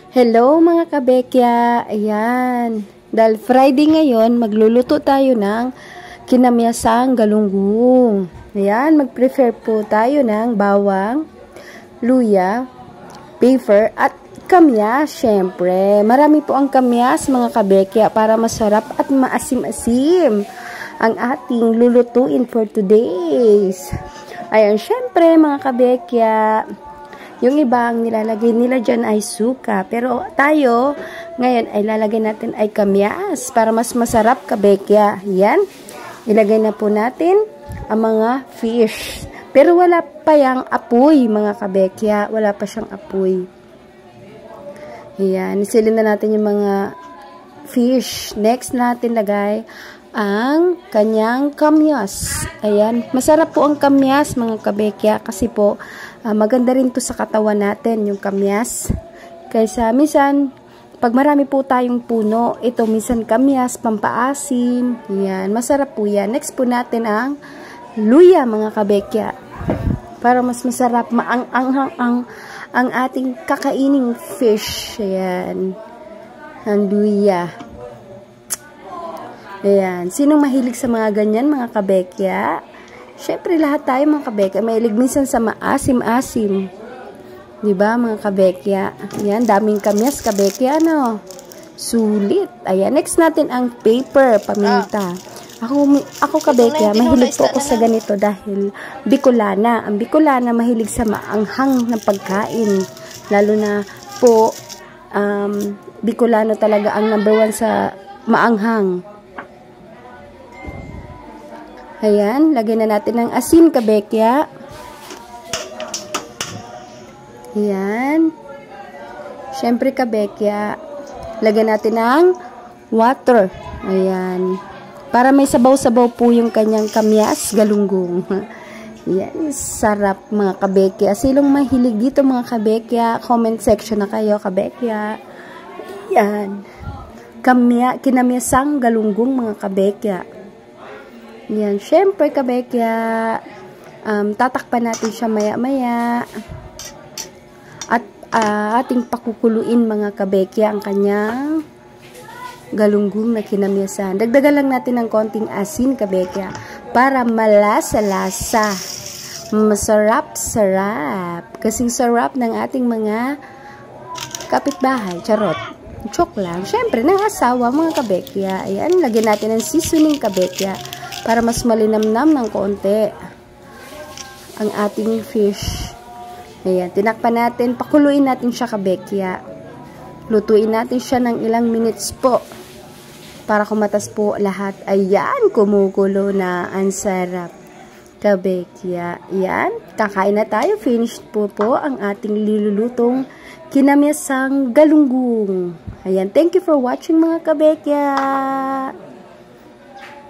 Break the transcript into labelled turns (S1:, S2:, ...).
S1: Hello mga kabekya, ayan. Dahil Friday ngayon, magluluto tayo ng kinamyasang galunggong. Ayan, mag-prefer po tayo ng bawang, luya, pepper, at kamyas, syempre. Marami po ang kamyas mga kabekya para masarap at maasim-asim ang ating lulutuin for today's. Ayan, syempre mga kabekya, yung iba ang nilalagay nila dyan ay suka. Pero tayo, ngayon ay lalagay natin ay kamyas para mas masarap kabekya. Yan. Ilagay na po natin ang mga fish. Pero wala pa yung apoy mga kabekya. Wala pa siyang apoy. Yan. Isilin na natin yung mga fish. Next natin lagay ang kanyang kamyas. Ayan. Masarap po ang kamyas mga kabekya kasi po maganda rin to sa katawan natin yung kamyas. Kaysa minsan pag marami po tayong puno, ito minsan kamyas, pampaasim. Yan. Masarap po yan. Next po natin ang luya mga kabekya. Para mas masarap ang ating kakaining fish. Ayan. Ang luya. Ayan. Sinong mahilig sa mga ganyan, mga kabekya? Siyempre, lahat tayo, mga kabekya, mahilig minsan sa maasim-asim. Diba, mga kabekya? Ayan, daming kamyas, kabekya, ano? Sulit. Ayan, next natin ang pepper, paminta. Ako kabekya, mahilig po ako sa ganito dahil Bicolana. Ang Bicolana, mahilig sa maanghang ng pagkain. Lalo na po, Bicolano talaga ang number 1 sa maanghang. Ayan, lagyan na natin ng asin, kabekya. Ayan. Siyempre, kabekya, lagyan natin ng water. Ayan. Para may sabaw-sabaw po yung kanyang kamyas, galunggong. Ayan, sarap mga kabekya. Silong mahilig dito mga kabekya, comment section na kayo, kabekya. Ayan. Kinamyasang galunggong mga kabekya. Yan, syempre kabekya, tatakpan natin siya maya-maya at ating pakukuluin mga kabekya ang kanyang galunggong na kinamyasan. Dagdagan lang natin ng konting asin kabekya para malasa-lasa, masarap-sarap, kasing sarap ng ating mga kapitbahay, charot. Joke lang. Syempre, ng asawa mga kabekya. Ayan, lagyan natin ng seasoning kabekya para mas malinamnam ng konti ang ating fish. Ayan, tinakpan natin, pakuluin natin siya kabekya. Lutuin natin siya ng ilang minutes po para kumatas po lahat. Ayan, kumukulo na, ang sarap kabekya. Ayan, kakain na tayo. Finished po ang ating nilulutong kinamyasang galunggong. Ayan, thank you for watching mga kabekya.